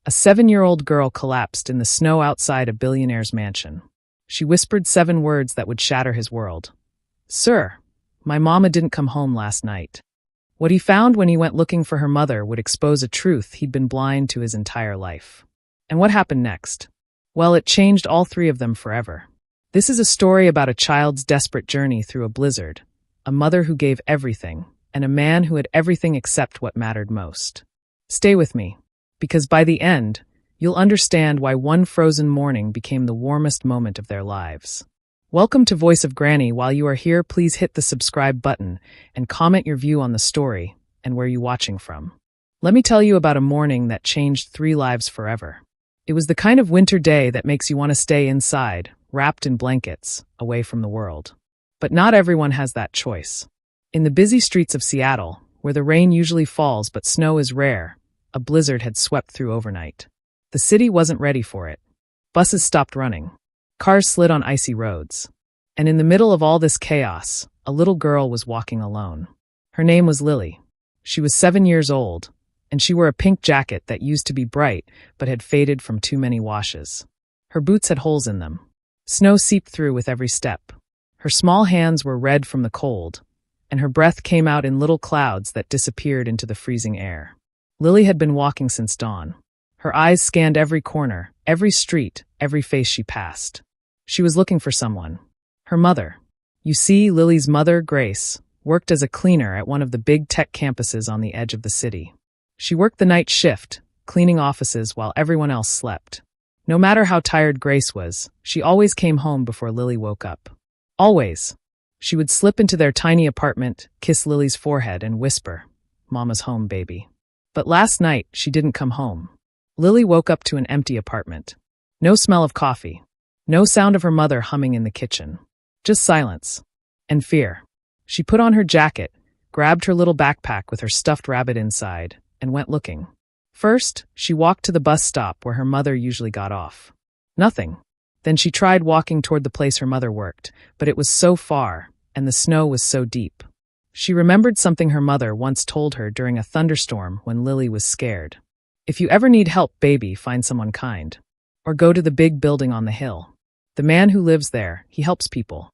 A 7-year-old girl collapsed in the snow outside a billionaire's mansion. She whispered 7 words that would shatter his world. "Sir, my mama didn't come home last night." What he found when he went looking for her mother would expose a truth he'd been blind to his entire life. And what happened next? Well, it changed all 3 of them forever. This is a story about a child's desperate journey through a blizzard, a mother who gave everything, and a man who had everything except what mattered most. Stay with me, because by the end, you'll understand why one frozen morning became the warmest moment of their lives. Welcome to Voice of Granny. While you are here, please hit the subscribe button and comment your view on the story and where you're watching from. Let me tell you about a morning that changed 3 lives forever. It was the kind of winter day that makes you want to stay inside, wrapped in blankets, away from the world. But not everyone has that choice. In the busy streets of Seattle, where the rain usually falls but snow is rare, a blizzard had swept through overnight. The city wasn't ready for it. Buses stopped running. Cars slid on icy roads. And in the middle of all this chaos, a little girl was walking alone. Her name was Lily. She was 7 years old, and she wore a pink jacket that used to be bright but had faded from too many washes. Her boots had holes in them. Snow seeped through with every step. Her small hands were red from the cold, and her breath came out in little clouds that disappeared into the freezing air. Lily had been walking since dawn. Her eyes scanned every corner, every street, every face she passed. She was looking for someone. Her mother. You see, Lily's mother, Grace, worked as a cleaner at one of the big tech campuses on the edge of the city. She worked the night shift, cleaning offices while everyone else slept. No matter how tired Grace was, she always came home before Lily woke up. Always. She would slip into their tiny apartment, kiss Lily's forehead, and whisper, "Mama's home, baby." But last night, she didn't come home. Lily woke up to an empty apartment. No smell of coffee. No sound of her mother humming in the kitchen. Just silence. And fear. She put on her jacket, grabbed her little backpack with her stuffed rabbit inside, and went looking. First, she walked to the bus stop where her mother usually got off. Nothing. Then she tried walking toward the place her mother worked, but it was so far, and the snow was so deep. She remembered something her mother once told her during a thunderstorm when Lily was scared. "If you ever need help, baby, find someone kind. Or go to the big building on the hill. The man who lives there, he helps people."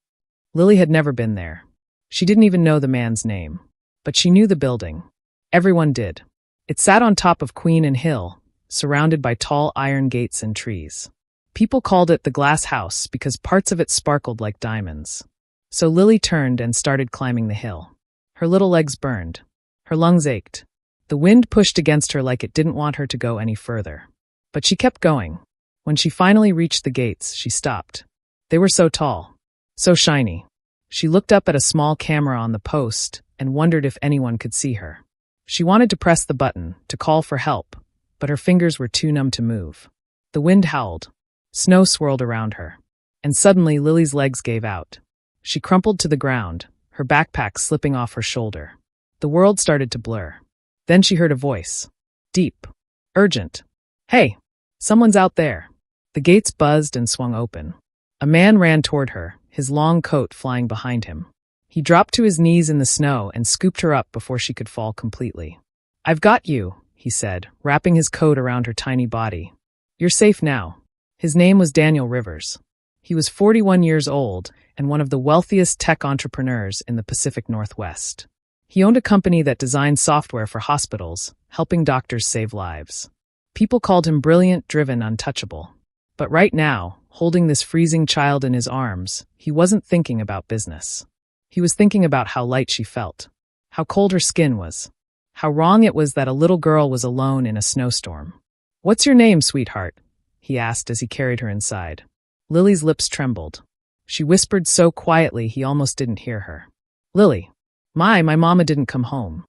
Lily had never been there. She didn't even know the man's name. But she knew the building. Everyone did. It sat on top of Queen and Hill, surrounded by tall iron gates and trees. People called it the glass house because parts of it sparkled like diamonds. So Lily turned and started climbing the hill. Her little legs burned. Her lungs ached. The wind pushed against her like it didn't want her to go any further. But she kept going. When she finally reached the gates, she stopped. They were so tall, so shiny. She looked up at a small camera on the post and wondered if anyone could see her. She wanted to press the button, to call for help, but her fingers were too numb to move. The wind howled. Snow swirled around her. And suddenly Lily's legs gave out. She crumpled to the ground, her backpack slipping off her shoulder. The world started to blur. Then she heard a voice. Deep. Urgent. "Hey! Someone's out there." The gates buzzed and swung open. A man ran toward her, his long coat flying behind him. He dropped to his knees in the snow and scooped her up before she could fall completely. "I've got you," he said, wrapping his coat around her tiny body. "You're safe now." His name was Daniel Rivers. He was 41 years old and one of the wealthiest tech entrepreneurs in the Pacific Northwest. He owned a company that designed software for hospitals, helping doctors save lives. People called him brilliant, driven, untouchable. But right now, holding this freezing child in his arms, he wasn't thinking about business. He was thinking about how light she felt, how cold her skin was, how wrong it was that a little girl was alone in a snowstorm. "What's your name, sweetheart?" he asked as he carried her inside. Lily's lips trembled. She whispered so quietly he almost didn't hear her. "Lily. My mama didn't come home."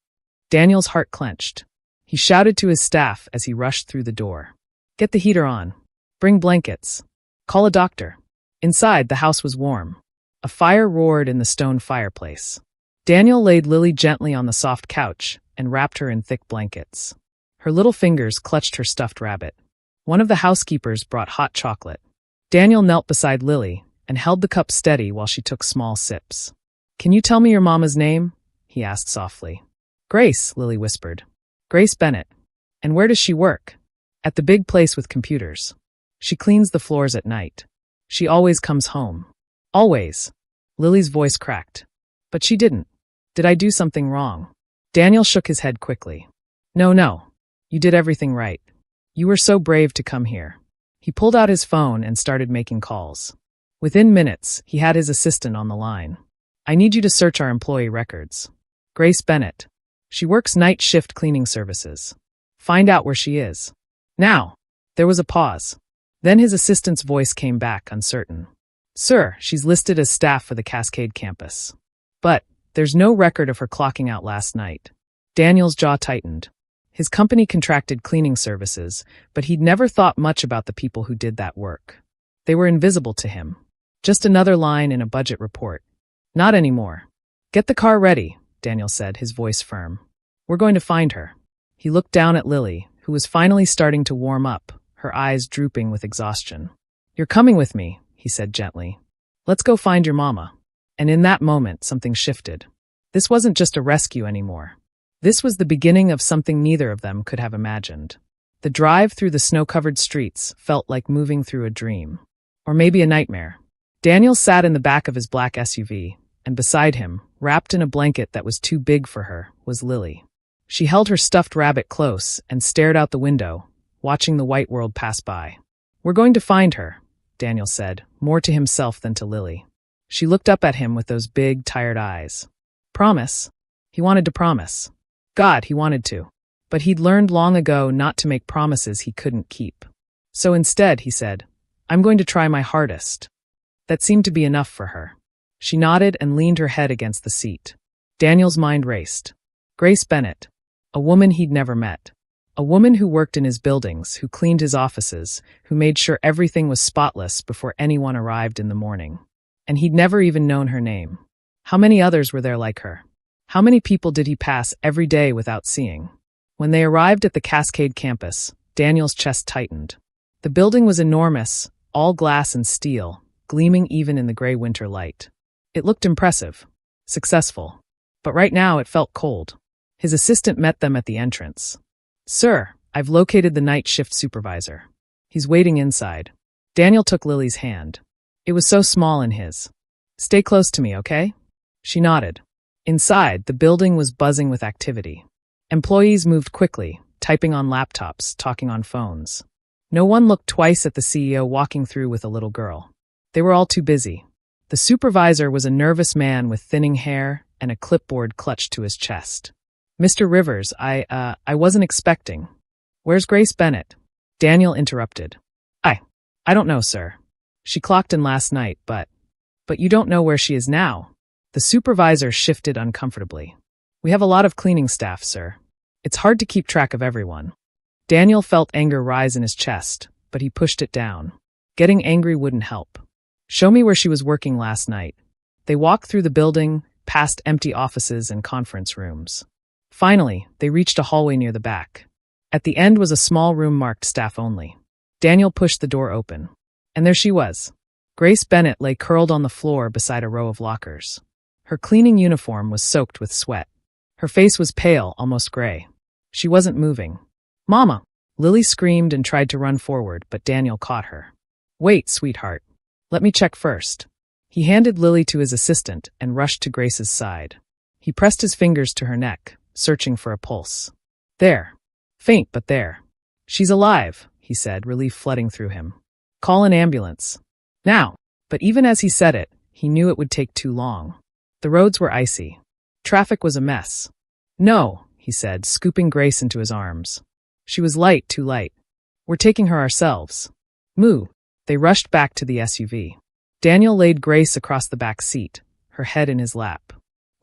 Daniel's heart clenched. He shouted to his staff as he rushed through the door. "Get the heater on. Bring blankets. Call a doctor." Inside, the house was warm. A fire roared in the stone fireplace. Daniel laid Lily gently on the soft couch and wrapped her in thick blankets. Her little fingers clutched her stuffed rabbit. One of the housekeepers brought hot chocolate. Daniel knelt beside Lily and held the cup steady while she took small sips. "Can you tell me your mama's name?" he asked softly. "Grace," Lily whispered. "Grace Bennett." "And where does she work?" At the big place with computers. She cleans the floors at night. She always comes home. Always. Lily's voice cracked. But she didn't. Did I do something wrong? Daniel shook his head quickly. No. You did everything right. You were so brave to come here. He pulled out his phone and started making calls. Within minutes, he had his assistant on the line. I need you to search our employee records. Grace Bennett. She works night shift cleaning services. Find out where she is. Now. There was a pause. Then his assistant's voice came back, uncertain. Sir, she's listed as staff for the Cascade campus. But there's no record of her clocking out last night. Daniel's jaw tightened. His company contracted cleaning services, but he'd never thought much about the people who did that work. They were invisible to him. Just another line in a budget report. Not anymore. Get the car ready, Daniel said, his voice firm. We're going to find her. He looked down at Lily, who was finally starting to warm up, her eyes drooping with exhaustion. You're coming with me, he said gently. Let's go find your mama. And in that moment, something shifted. This wasn't just a rescue anymore. This was the beginning of something neither of them could have imagined. The drive through the snow-covered streets felt like moving through a dream. Or maybe a nightmare. Daniel sat in the back of his black SUV, and beside him, wrapped in a blanket that was too big for her, was Lily. She held her stuffed rabbit close and stared out the window, watching the white world pass by. We're going to find her, Daniel said, more to himself than to Lily. She looked up at him with those big, tired eyes. Promise? He wanted to promise. God, he wanted to. But he'd learned long ago not to make promises he couldn't keep. So instead, he said, I'm going to try my hardest. That seemed to be enough for her. She nodded and leaned her head against the seat. Daniel's mind raced. Grace Bennett. A woman he'd never met. A woman who worked in his buildings, who cleaned his offices, who made sure everything was spotless before anyone arrived in the morning. And he'd never even known her name. How many others were there like her? How many people did he pass every day without seeing? When they arrived at the Cascade campus, Daniel's chest tightened. The building was enormous, all glass and steel, gleaming even in the gray winter light. It looked impressive, successful. But right now it felt cold. His assistant met them at the entrance. Sir, I've located the night shift supervisor. He's waiting inside. Daniel took Lily's hand. It was so small in his. Stay close to me, okay? She nodded. Inside, the building was buzzing with activity. Employees moved quickly, typing on laptops, talking on phones. No one looked twice at the CEO walking through with a little girl. They were all too busy. The supervisor was a nervous man with thinning hair and a clipboard clutched to his chest. Mr. Rivers, I wasn't expecting. Where's Grace Bennett? Daniel interrupted. I don't know, sir. She clocked in last night, but you don't know where she is now. The supervisor shifted uncomfortably. We have a lot of cleaning staff, sir. It's hard to keep track of everyone. Daniel felt anger rise in his chest, but he pushed it down. Getting angry wouldn't help. Show me where she was working last night. They walked through the building, past empty offices and conference rooms. Finally, they reached a hallway near the back. At the end was a small room marked staff only. Daniel pushed the door open. And there she was. Grace Bennett lay curled on the floor beside a row of lockers. Her cleaning uniform was soaked with sweat. Her face was pale, almost gray. She wasn't moving. Mama! Lily screamed and tried to run forward, but Daniel caught her. Wait, sweetheart. Let me check first. He handed Lily to his assistant and rushed to Grace's side. He pressed his fingers to her neck, searching for a pulse. There. Faint, but there. She's alive, he said, relief flooding through him. Call an ambulance. Now. But even as he said it, he knew it would take too long. The roads were icy. Traffic was a mess. No, he said, scooping Grace into his arms. She was light, too light. We're taking her ourselves. Moo. They rushed back to the SUV. Daniel laid Grace across the back seat, her head in his lap.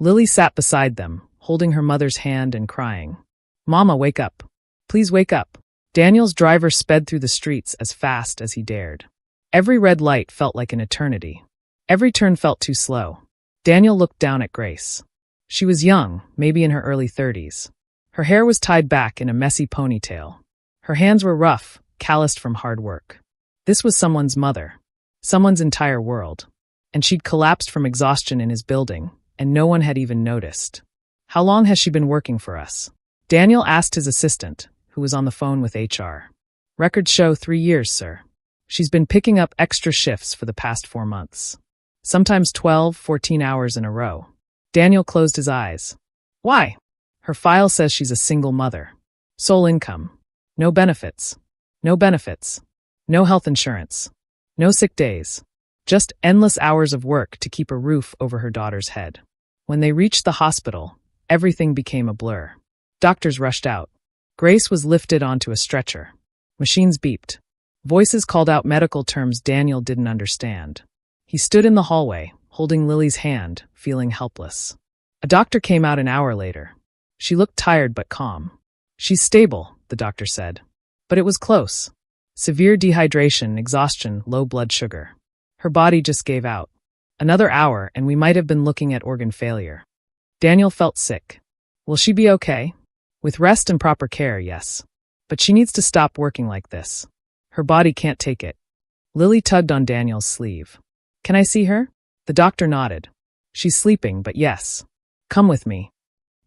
Lily sat beside them, holding her mother's hand and crying. Mama, wake up. Please wake up. Daniel's driver sped through the streets as fast as he dared. Every red light felt like an eternity. Every turn felt too slow. Daniel looked down at Grace. She was young, maybe in her early 30s. Her hair was tied back in a messy ponytail. Her hands were rough, calloused from hard work. This was someone's mother. Someone's entire world. And she'd collapsed from exhaustion in his building, and no one had even noticed. How long has she been working for us? Daniel asked his assistant, who was on the phone with HR. Records show 3 years, sir. She's been picking up extra shifts for the past 4 months. Sometimes 12, 14 hours in a row. Daniel closed his eyes. Why? Her file says she's a single mother. Sole income. No benefits. No benefits. No health insurance. No sick days. Just endless hours of work to keep a roof over her daughter's head. When they reached the hospital, everything became a blur. Doctors rushed out. Grace was lifted onto a stretcher. Machines beeped. Voices called out medical terms Daniel didn't understand. He stood in the hallway, holding Lily's hand, feeling helpless. A doctor came out an hour later. She looked tired but calm. She's stable, the doctor said. But it was close. Severe dehydration, exhaustion, low blood sugar. Her body just gave out. Another hour and we might have been looking at organ failure. Daniel felt sick. Will she be okay? With rest and proper care, yes. But she needs to stop working like this. Her body can't take it. Lily tugged on Daniel's sleeve. Can I see her? The doctor nodded. She's sleeping, but yes. Come with me.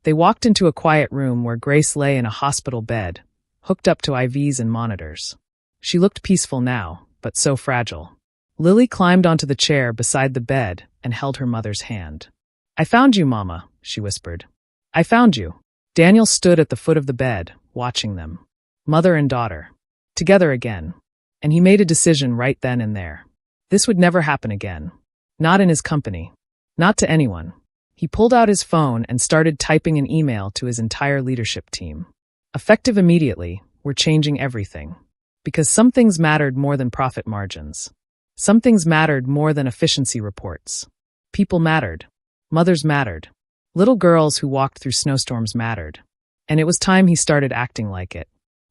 They walked into a quiet room where Grace lay in a hospital bed, hooked up to IVs and monitors. She looked peaceful now, but so fragile. Lily climbed onto the chair beside the bed and held her mother's hand. I found you, Mama, she whispered. I found you. Daniel stood at the foot of the bed, watching them. Mother and daughter. Together again. And he made a decision right then and there. This would never happen again. Not in his company. Not to anyone. He pulled out his phone and started typing an email to his entire leadership team. Effective immediately, we're changing everything. Because some things mattered more than profit margins. Some things mattered more than efficiency reports. People mattered. Mothers mattered. Little girls who walked through snowstorms mattered. And it was time he started acting like it.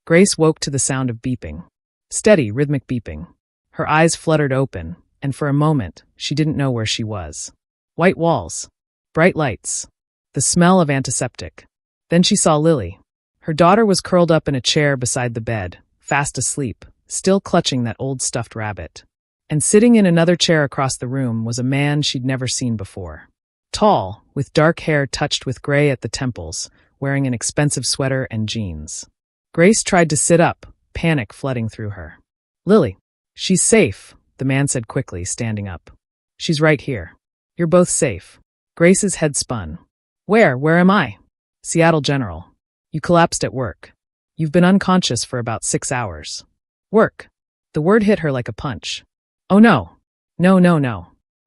Grace woke to the sound of beeping. Steady, rhythmic beeping. Her eyes fluttered open, and for a moment, she didn't know where she was. White walls. Bright lights. The smell of antiseptic. Then she saw Lily. Her daughter was curled up in a chair beside the bed, fast asleep, still clutching that old stuffed rabbit. And sitting in another chair across the room was a man she'd never seen before. Tall, with dark hair touched with gray at the temples, wearing an expensive sweater and jeans. Grace tried to sit up, panic flooding through her. Lily. She's safe, the man said quickly, standing up. She's right here. You're both safe. Grace's head spun. Where am I? Seattle General. You collapsed at work. You've been unconscious for about 6 hours. Work. The word hit her like a punch. Oh no. No.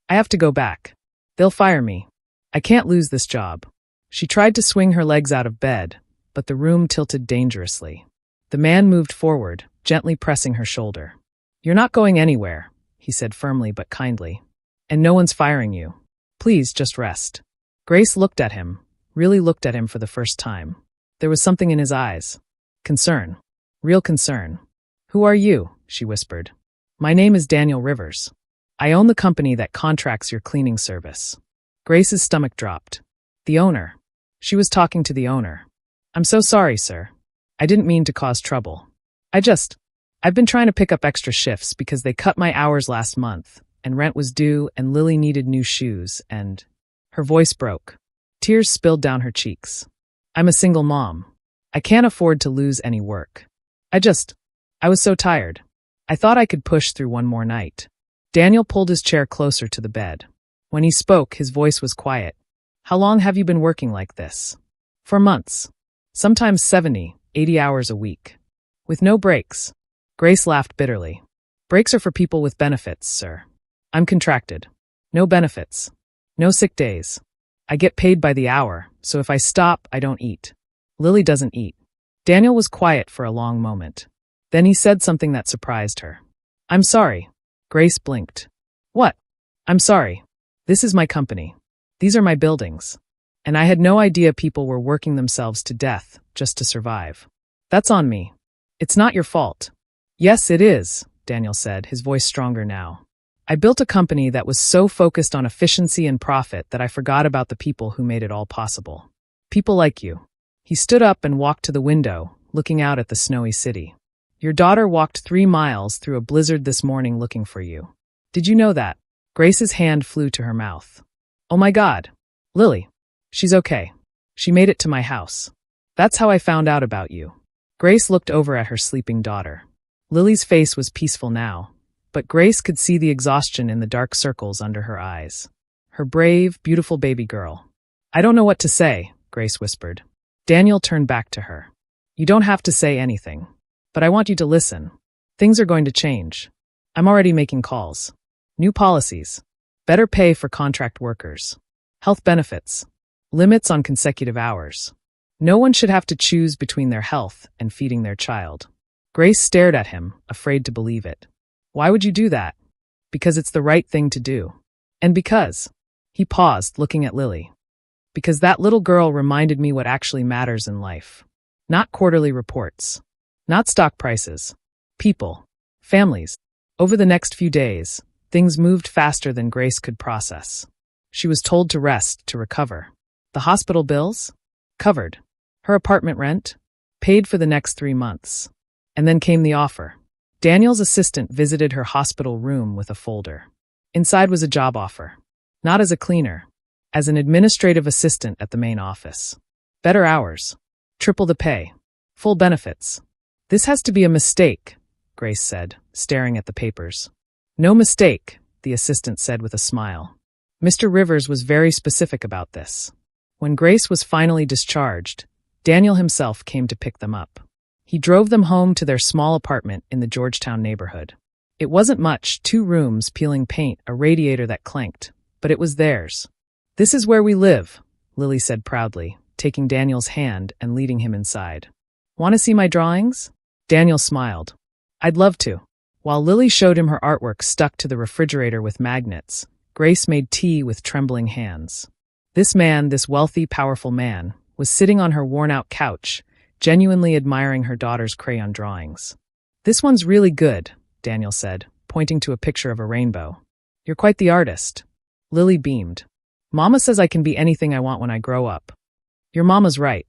I have to go back. They'll fire me. I can't lose this job. She tried to swing her legs out of bed, but the room tilted dangerously. The man moved forward, gently pressing her shoulder. You're not going anywhere, he said firmly but kindly. And no one's firing you. Please just rest. Grace looked at him, really looked at him for the first time. There was something in his eyes. Concern. Real concern. Who are you? She whispered. My name is Daniel Rivers. I own the company that contracts your cleaning service. Grace's stomach dropped. The owner. She was talking to the owner. I'm so sorry, sir. I didn't mean to cause trouble. I've been trying to pick up extra shifts because they cut my hours last month, and rent was due, and Lily needed new shoes, and... Her voice broke. Tears spilled down her cheeks. I'm a single mom. I can't afford to lose any work. I was so tired. I thought I could push through one more night. Daniel pulled his chair closer to the bed. When he spoke, his voice was quiet. How long have you been working like this? For months. Sometimes 70, 80 hours a week. With no breaks. Grace laughed bitterly. Breaks are for people with benefits, sir. I'm contracted. No benefits. No sick days. I get paid by the hour, so if I stop, I don't eat. Lily doesn't eat. Daniel was quiet for a long moment. Then he said something that surprised her. I'm sorry. Grace blinked. What? I'm sorry. This is my company. These are my buildings. And I had no idea people were working themselves to death just to survive. That's on me. It's not your fault. Yes, it is, Daniel said, his voice stronger now. I built a company that was so focused on efficiency and profit that I forgot about the people who made it all possible. People like you. He stood up and walked to the window, looking out at the snowy city. Your daughter walked 3 miles through a blizzard this morning looking for you. Did you know that? Grace's hand flew to her mouth. Oh my God. Lily. She's okay. She made it to my house. That's how I found out about you. Grace looked over at her sleeping daughter. Lily's face was peaceful now, but Grace could see the exhaustion in the dark circles under her eyes. Her brave, beautiful baby girl. I don't know what to say, Grace whispered. Daniel turned back to her. You don't have to say anything. But I want you to listen. Things are going to change. I'm already making calls. New policies. Better pay for contract workers. Health benefits. Limits on consecutive hours. No one should have to choose between their health and feeding their child. Grace stared at him, afraid to believe it. Why would you do that? Because it's the right thing to do. And because. He paused, looking at Lily. Because that little girl reminded me what actually matters in life. Not quarterly reports. Not stock prices. People. Families. Over the next few days, things moved faster than Grace could process. She was told to rest, to recover. The hospital bills? Covered. Her apartment rent? Paid for the next 3 months. And then came the offer. Daniel's assistant visited her hospital room with a folder. Inside was a job offer. Not as a cleaner. As an administrative assistant at the main office. Better hours. Triple the pay. Full benefits. This has to be a mistake, Grace said, staring at the papers. No mistake, the assistant said with a smile. Mr. Rivers was very specific about this. When Grace was finally discharged, Daniel himself came to pick them up. He drove them home to their small apartment in the Georgetown neighborhood. It wasn't much, 2 rooms, peeling paint, a radiator that clanked, but it was theirs. This is where we live, Lily said proudly, taking Daniel's hand and leading him inside. Want to see my drawings? Daniel smiled. I'd love to. While Lily showed him her artwork stuck to the refrigerator with magnets, Grace made tea with trembling hands. This man, this wealthy, powerful man, was sitting on her worn-out couch, genuinely admiring her daughter's crayon drawings. This one's really good, Daniel said, pointing to a picture of a rainbow. You're quite the artist. Lily beamed. Mama says I can be anything I want when I grow up. Your mama's right.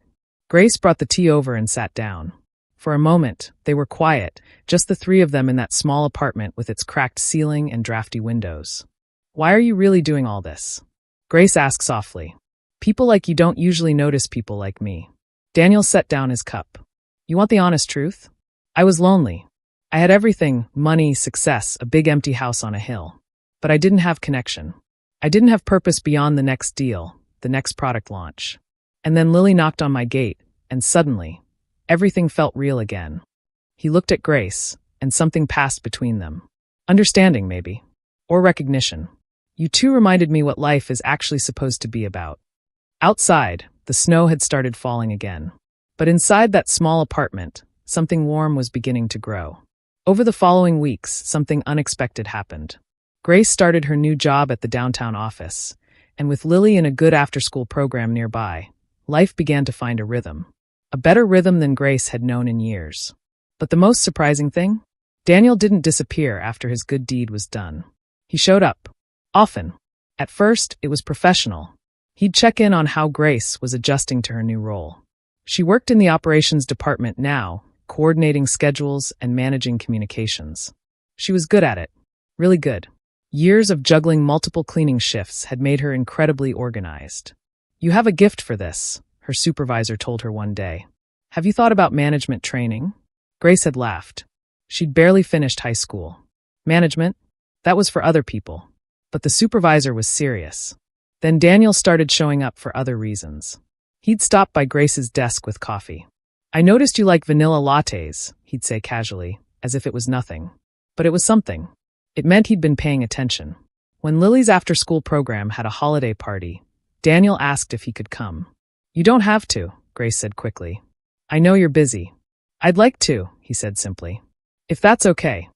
Grace brought the tea over and sat down. For a moment, they were quiet, just the 3 of them in that small apartment with its cracked ceiling and drafty windows. Why are you really doing all this? Grace asked softly. People like you don't usually notice people like me. Daniel set down his cup. You want the honest truth? I was lonely. I had everything, money, success, a big empty house on a hill. But I didn't have connection. I didn't have purpose beyond the next deal, the next product launch. And then Lily knocked on my gate, and suddenly, everything felt real again. He looked at Grace, and something passed between them. Understanding, maybe. Or recognition. You 2 reminded me what life is actually supposed to be about. Outside, the snow had started falling again. But inside that small apartment, something warm was beginning to grow. Over the following weeks, something unexpected happened. Grace started her new job at the downtown office, and with Lily in a good after-school program nearby, life began to find a rhythm. A better rhythm than Grace had known in years. But the most surprising thing? Daniel didn't disappear after his good deed was done. He showed up. Often. At first, it was professional. He'd check in on how Grace was adjusting to her new role. She worked in the operations department now, coordinating schedules and managing communications. She was good at it. Really good. Years of juggling multiple cleaning shifts had made her incredibly organized. You have a gift for this, her supervisor told her one day. Have you thought about management training? Grace had laughed. She'd barely finished high school. Management? That was for other people. But the supervisor was serious. Then Daniel started showing up for other reasons. He'd stop by Grace's desk with coffee. I noticed you like vanilla lattes, he'd say casually, as if it was nothing. But it was something. It meant he'd been paying attention. When Lily's after-school program had a holiday party, Daniel asked if he could come. You don't have to, Grace said quickly. I know you're busy. I'd like to, he said simply. If that's okay.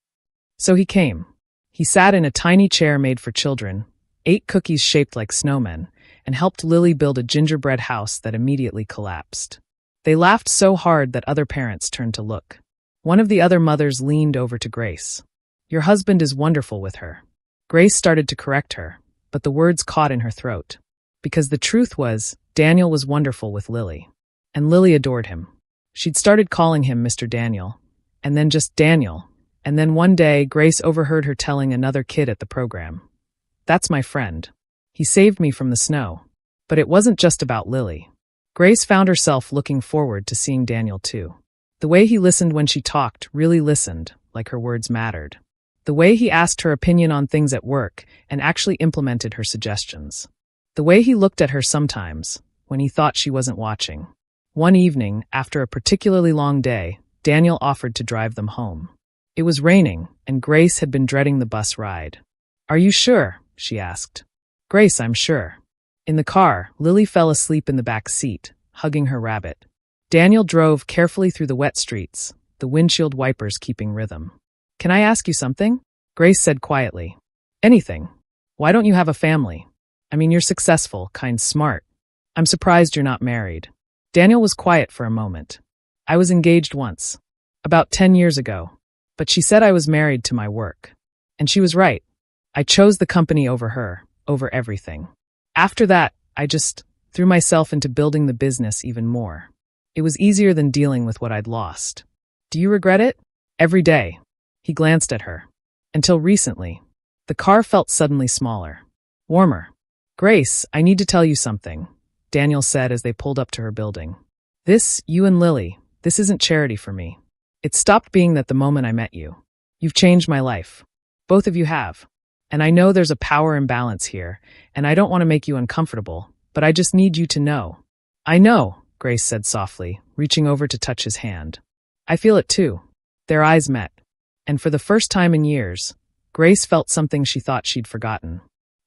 So he came. He sat in a tiny chair made for children, ate cookies shaped like snowmen, and helped Lily build a gingerbread house that immediately collapsed. They laughed so hard that other parents turned to look. One of the other mothers leaned over to Grace. Your husband is wonderful with her. Grace started to correct her, but the words caught in her throat. Because the truth was, Daniel was wonderful with Lily. And Lily adored him. She'd started calling him Mr. Daniel, and then just Daniel. And then one day, Grace overheard her telling another kid at the program. That's my friend. He saved me from the snow. But it wasn't just about Lily. Grace found herself looking forward to seeing Daniel too. The way he listened when she talked, really listened, like her words mattered. The way he asked her opinion on things at work and actually implemented her suggestions. The way he looked at her sometimes, when he thought she wasn't watching. One evening, after a particularly long day, Daniel offered to drive them home. It was raining, and Grace had been dreading the bus ride. "Are you sure?" she asked. "Grace, I'm sure." In the car, Lily fell asleep in the back seat, hugging her rabbit. Daniel drove carefully through the wet streets, the windshield wipers keeping rhythm. "Can I ask you something?" Grace said quietly. "Anything. Why don't you have a family? I mean, you're successful, smart. I'm surprised you're not married." Daniel was quiet for a moment. "I was engaged once. About 10 years ago. But she said I was married to my work. And she was right. I chose the company over her, over everything. After that, I just threw myself into building the business even more. It was easier than dealing with what I'd lost. Do you regret it?" "Every day." He glanced at her. "Until recently." The car felt suddenly smaller. Warmer. "Grace, I need to tell you something," Daniel said as they pulled up to her building. "This, you and Lily, this isn't charity for me. It stopped being that the moment I met you. You've changed my life. Both of you have. And I know there's a power imbalance here, and I don't want to make you uncomfortable, but I just need you to know." "I know," Grace said softly, reaching over to touch his hand. "I feel it too." Their eyes met. And for the first time in years, Grace felt something she thought she'd forgotten.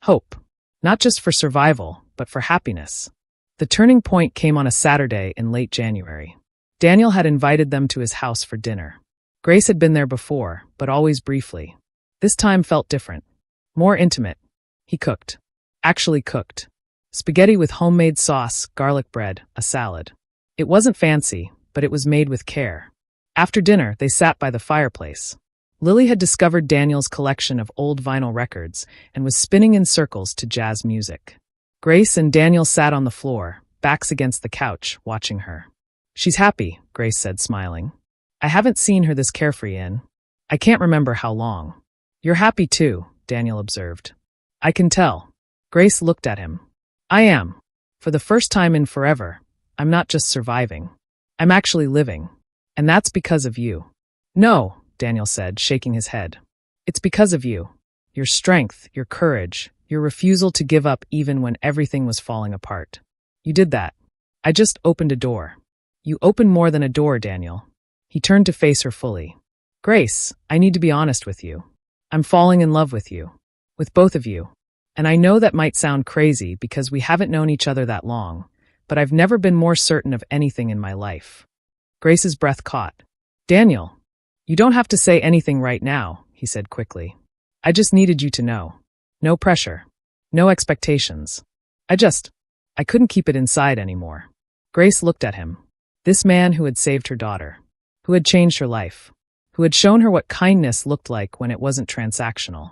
Hope. Not just for survival, but for happiness. The turning point came on a Saturday in late January. Daniel had invited them to his house for dinner. Grace had been there before, but always briefly. This time felt different. More intimate. He cooked. Actually cooked. Spaghetti with homemade sauce, garlic bread, a salad. It wasn't fancy, but it was made with care. After dinner, they sat by the fireplace. Lily had discovered Daniel's collection of old vinyl records and was spinning in circles to jazz music. Grace and Daniel sat on the floor, backs against the couch, watching her. "She's happy," Grace said, smiling. "I haven't seen her this carefree in. I can't remember how long." "You're happy too," Daniel observed. "I can tell." Grace looked at him. "I am. For the first time in forever, I'm not just surviving. I'm actually living. And that's because of you." "No," Daniel said, shaking his head. "It's because of you. Your strength, your courage, your refusal to give up even when everything was falling apart. You did that. I just opened a door." "You opened more than a door, Daniel." He turned to face her fully. "Grace, I need to be honest with you. I'm falling in love with you. With both of you. And I know that might sound crazy because we haven't known each other that long, but I've never been more certain of anything in my life." Grace's breath caught. "Daniel, you don't have to say anything right now," he said quickly. "I just needed you to know. No pressure. No expectations. I couldn't keep it inside anymore." Grace looked at him. This man who had saved her daughter. Who had changed her life. Who had shown her what kindness looked like when it wasn't transactional.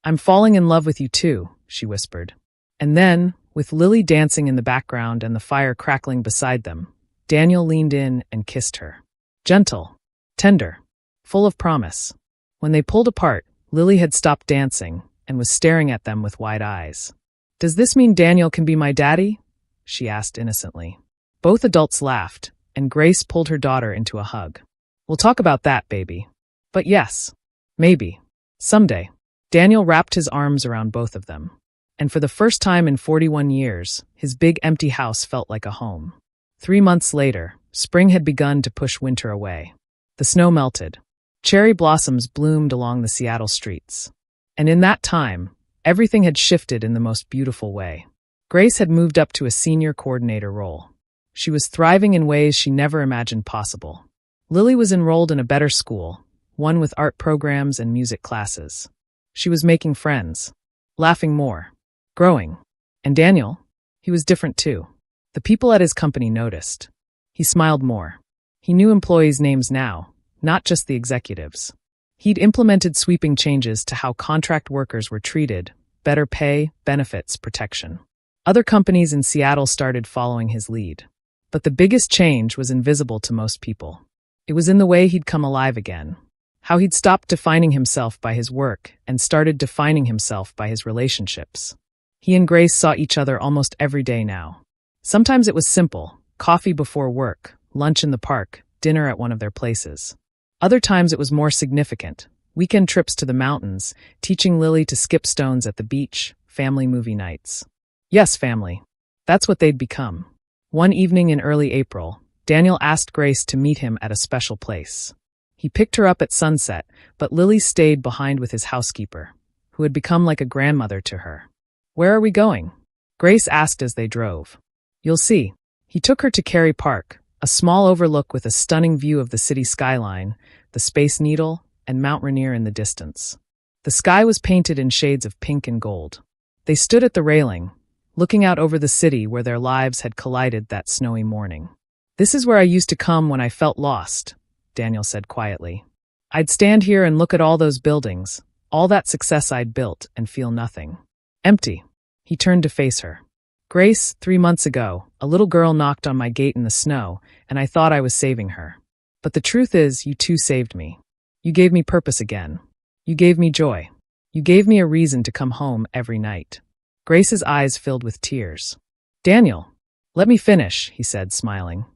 "I'm falling in love with you too," she whispered. And then, with Lily dancing in the background and the fire crackling beside them, Daniel leaned in and kissed her. Gentle. Tender. Full of promise. When they pulled apart, Lily had stopped dancing and was staring at them with wide eyes. "Does this mean Daniel can be my daddy?" she asked innocently. Both adults laughed, and Grace pulled her daughter into a hug. "We'll talk about that, baby." "But yes. Maybe. Someday." Daniel wrapped his arms around both of them. And for the first time in 41 years, his big empty house felt like a home. 3 months later, spring had begun to push winter away. The snow melted. Cherry blossoms bloomed along the Seattle streets. And in that time, everything had shifted in the most beautiful way. Grace had moved up to a senior coordinator role. She was thriving in ways she never imagined possible. Lily was enrolled in a better school, one with art programs and music classes. She was making friends, laughing more, growing. And Daniel? He was different too. The people at his company noticed. He smiled more. He knew employees' names now, not just the executives. He'd implemented sweeping changes to how contract workers were treated, better pay, benefits, protection. Other companies in Seattle started following his lead. But the biggest change was invisible to most people. It was in the way he'd come alive again. How he'd stopped defining himself by his work and started defining himself by his relationships. He and Grace saw each other almost every day now. Sometimes it was simple, coffee before work, lunch in the park, dinner at one of their places. Other times it was more significant. Weekend trips to the mountains, teaching Lily to skip stones at the beach, family movie nights. Yes, family. That's what they'd become. One evening in early April, Daniel asked Grace to meet him at a special place. He picked her up at sunset, but Lily stayed behind with his housekeeper, who had become like a grandmother to her. "Where are we going?" Grace asked as they drove. "You'll see." He took her to Cary Park, a small overlook with a stunning view of the city skyline, the Space Needle, and Mount Rainier in the distance. The sky was painted in shades of pink and gold. They stood at the railing, looking out over the city where their lives had collided that snowy morning. "This is where I used to come when I felt lost," Daniel said quietly. "I'd stand here and look at all those buildings, all that success I'd built, and feel nothing. Empty." He turned to face her. "Grace, 3 months ago, a little girl knocked on my gate in the snow, and I thought I was saving her. But the truth is, you too saved me. You gave me purpose again. You gave me joy. You gave me a reason to come home every night." Grace's eyes filled with tears. "Daniel, let me finish," he said, smiling.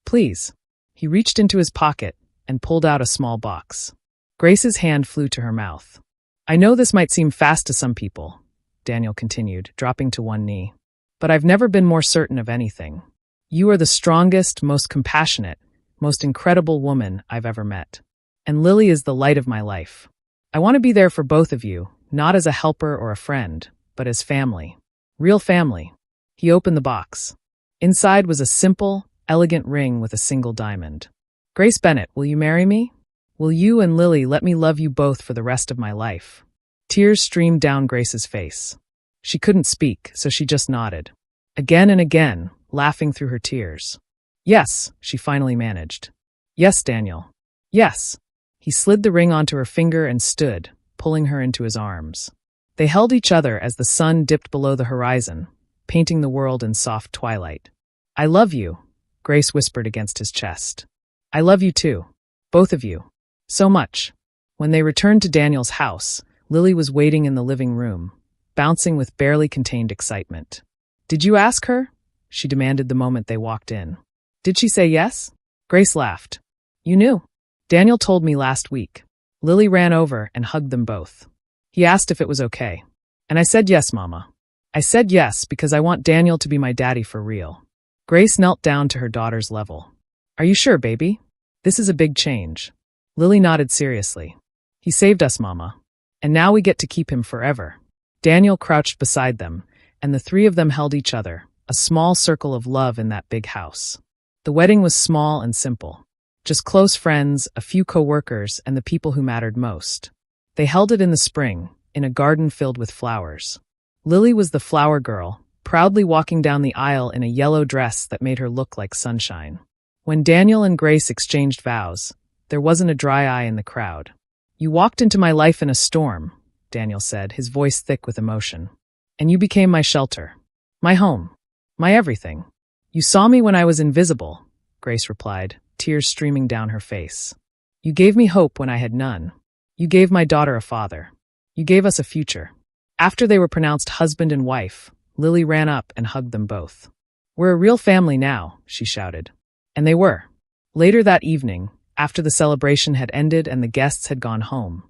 "Please." He reached into his pocket and pulled out a small box. Grace's hand flew to her mouth. "I know this might seem fast to some people," Daniel continued, dropping to one knee. "But I've never been more certain of anything. You are the strongest, most compassionate, most incredible woman I've ever met. And Lily is the light of my life. I want to be there for both of you, not as a helper or a friend, but as family. Real family." He opened the box. Inside was a simple, elegant ring with a single diamond. "Grace Bennett, will you marry me? Will you and Lily let me love you both for the rest of my life?" Tears streamed down Grace's face. She couldn't speak, so she just nodded. Again and again, laughing through her tears. "Yes," she finally managed. "Yes, Daniel. Yes." He slid the ring onto her finger and stood, pulling her into his arms. They held each other as the sun dipped below the horizon, painting the world in soft twilight. "I love you," Grace whispered against his chest. "I love you too. Both of you. So much." When they returned to Daniel's house, Lily was waiting in the living room, bouncing with barely contained excitement. "Did you ask her?" she demanded the moment they walked in. "Did she say yes?" Grace laughed. "You knew. Daniel told me last week." Lily ran over and hugged them both. "He asked if it was okay. And I said yes, Mama. I said yes because I want Daniel to be my daddy for real." Grace knelt down to her daughter's level. "Are you sure, baby? This is a big change." Lily nodded seriously. "He saved us, Mama. And now we get to keep him forever." Daniel crouched beside them, and the three of them held each other, a small circle of love in that big house. The wedding was small and simple. Just close friends, a few co-workers, and the people who mattered most. They held it in the spring, in a garden filled with flowers. Lily was the flower girl, proudly walking down the aisle in a yellow dress that made her look like sunshine. When Daniel and Grace exchanged vows, there wasn't a dry eye in the crowd. "You walked into my life in a storm," Daniel said, his voice thick with emotion. "And you became my shelter, my home, my everything." "You saw me when I was invisible," Grace replied, tears streaming down her face. "You gave me hope when I had none. You gave my daughter a father. You gave us a future." After they were pronounced husband and wife, Lily ran up and hugged them both. "We're a real family now," she shouted. And they were. Later that evening, after the celebration had ended and the guests had gone home,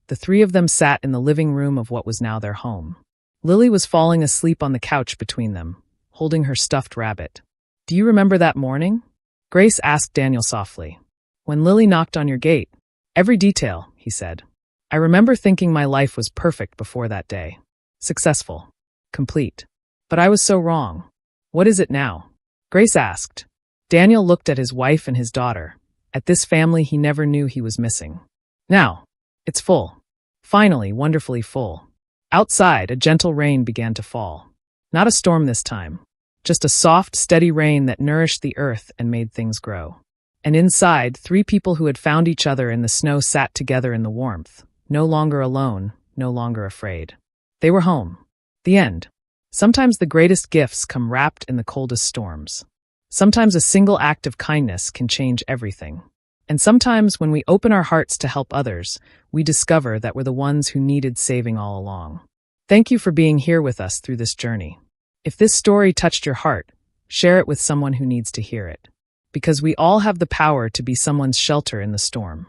the three of them sat in the living room of what was now their home. Lily was falling asleep on the couch between them, holding her stuffed rabbit. "Do you remember that morning?" Grace asked Daniel softly. "When Lily knocked on your gate?" "Every detail," he said. "I remember thinking my life was perfect before that day. Successful. Complete. But I was so wrong. What is it now?" Grace asked. Daniel looked at his wife and his daughter, at this family he never knew he was missing. "Now, it's full. Finally, wonderfully full." Outside, a gentle rain began to fall. Not a storm this time. Just a soft, steady rain that nourished the earth and made things grow. And inside, three people who had found each other in the snow sat together in the warmth, no longer alone, no longer afraid. They were home. The end. Sometimes the greatest gifts come wrapped in the coldest storms. Sometimes a single act of kindness can change everything. And sometimes when we open our hearts to help others, we discover that we're the ones who needed saving all along. Thank you for being here with us through this journey. If this story touched your heart, share it with someone who needs to hear it. Because we all have the power to be someone's shelter in the storm.